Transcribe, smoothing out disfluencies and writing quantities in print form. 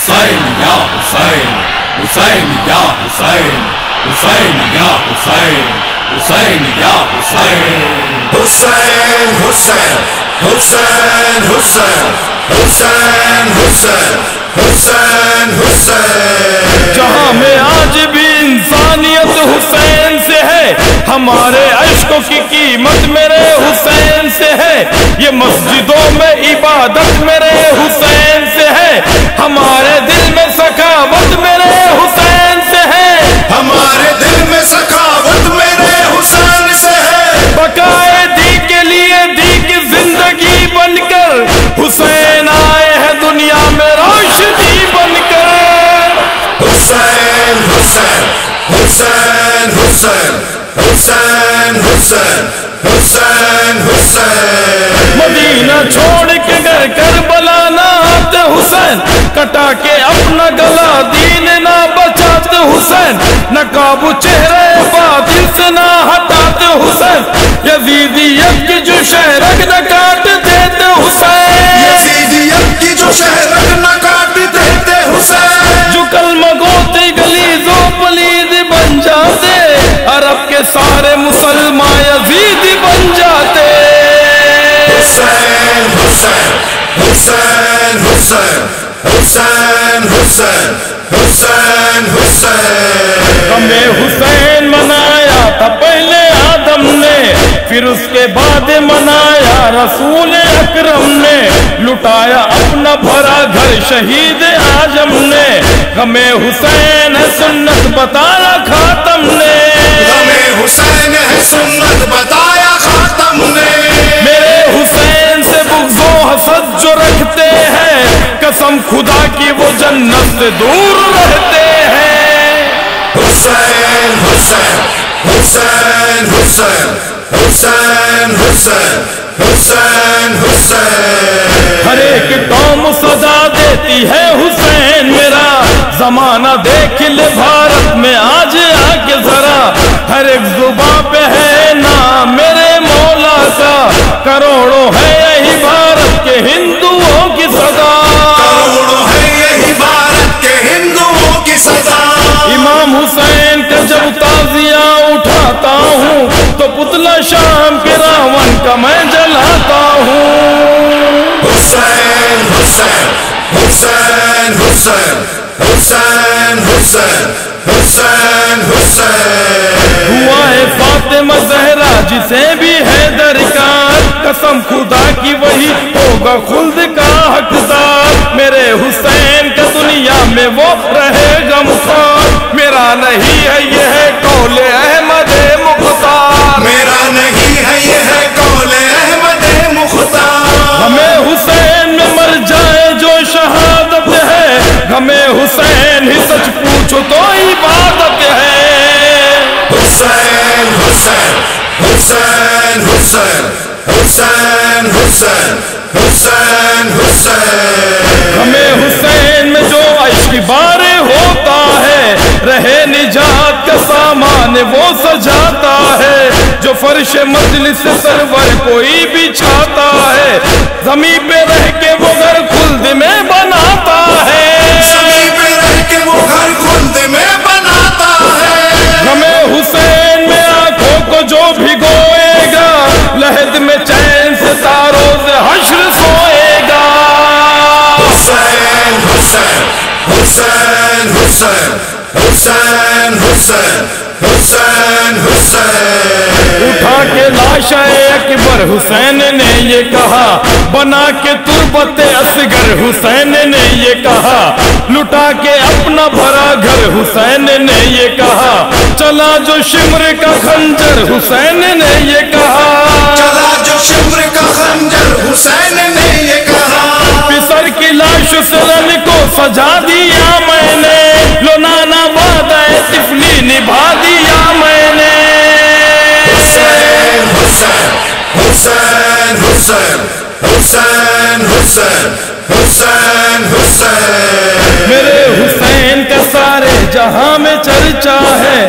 حسین یا حسین، حسین یا حسین، حسین یا حسین، حسین یا حسین، حسین حسین حسین حسین حسین حسین حسین حسین. جہاں میں آج بھی انسانیت حسین سے ہے، ہمارے عشقوں کی قیمت میرے حسین سے ہے. یہ مسجدوں میں عبادت میرے حسین سے ہے، ہمارے دل میں سخاوت میرے حسین سے ہے. ہمارے دل میں سخاوت میرے حسین سے ہے. بقائے دی کے لیے دی کی زندگی بن کر حسین آئے ہیں دنیا میں روشنی بن کر. حسین حسین حسین حسین حسین حسین حسین حسین. مدینہ چھوڑ کے گھر کربلا نہ آتے حسین، کٹا کے اپنا گلا دین نہ بچاتے حسین، نقاب چہرے باطل سے نہ ہٹاتے حسین، یزیدیت کی جو شہرک نہ کاٹ دیتے حسین، یزیدیت کی جو شہرک نہ کاٹ دیتے حسین، جو کلمہ گوتی گلیز و پلید بن جاتے، عرب کے سارے مسلمان یزیدی بن جاتے. حسین حسین حسین حسین حسین حسین حسین حسین. ہمیں حسین منایا تھا پہلے آدم نے، پھر اس کے بعد منایا رسول اکرم نے، لٹایا اپنا بھرا گھر شہید اعظم نے. ہمیں حسین ہے سنت بتایا خاتم نے، ہمیں حسین ہے سنت بتایا خاتم نے. میرے حسین سے بغض و حسد جو رکھتے ہیں، قسم خدا کی وہ جنت سے دور رہتے ہیں. حسین حسین حسین حسین حسین حسین حسین حسین. ہر ایک قوم صدا دیتی ہے حسین میرا، زمانہ دیکھ لے بھارت میں آج آ کے ذرا، ہر ایک زباں پہ ہے نام میرے مولا کا، کروڑوں ہے یہی بھارت کے ہندوؤں کی صدا، کروڑوں ہے یہی بھارت کے ہندوؤں کی صدا. امام حسین کا جب تازیہ اٹھاتا ہوں تو پتلا شام کے راون کا میں جلاتا ہوں. حسین حسین حسین حسین حسین حسین حسین حسین. ہوا ہے فاطمہ زہرا جسے بھی ہے درکار، قسم خدا کی وہی ہوگا خلد کا حقدار. میرے حسین کا دنیا میں وہ رہے گا مختار، میرا نہیں ہے یہ ہے قول احمد مختار، میرا نہیں ہے یہ ہے قول احمد مختار. ہمیں حسین میں مر جائے جو شہادت ہے، ہمیں حسین ہی سچ پوچھو تو عبادت ہے. حسین حسین حسین حسین حسین حسین حسین حسین. ہمیں حسین میں جو عشق بار ہوتا ہے، رہے نجات کا سامان وہ سجاتا ہے، جو فرش مجلس سرور کوئی بچھاتا ہے، زمین پہ رہ کے وہ گھر خلد میں بناتا ہے، زمین پہ رہ کے وہ گھر خلد میں بناتا ہے. ہمیں حسین میں آنکھوں کو جو بھگوئے گا، لحد میں چین سے تاروں سے حشر سوئے گا. حسین حسین حسین حسین حسین حسین حسین حسین. اٹھا کے لاش اکبر حسین نے یہ کہا، بنا کے تربت اصغر حسین نے یہ کہا، لٹا کے اپنا بھرا گھر حسین نے یہ کہا، چلا جو شمر کا خنجر حسین نے یہ کہا، چلا جو شمر کا خنجر حسین نے یہ کہا، پسر کی لاش سے رن کو سجا دیا میں نے، لو نانا وعدہ طفلی نبھا دیا میں نے. حسین حسین حسین حسین حسین حسین حسین حسین. میرے حسین کا سارے جہاں میں چرچا ہے،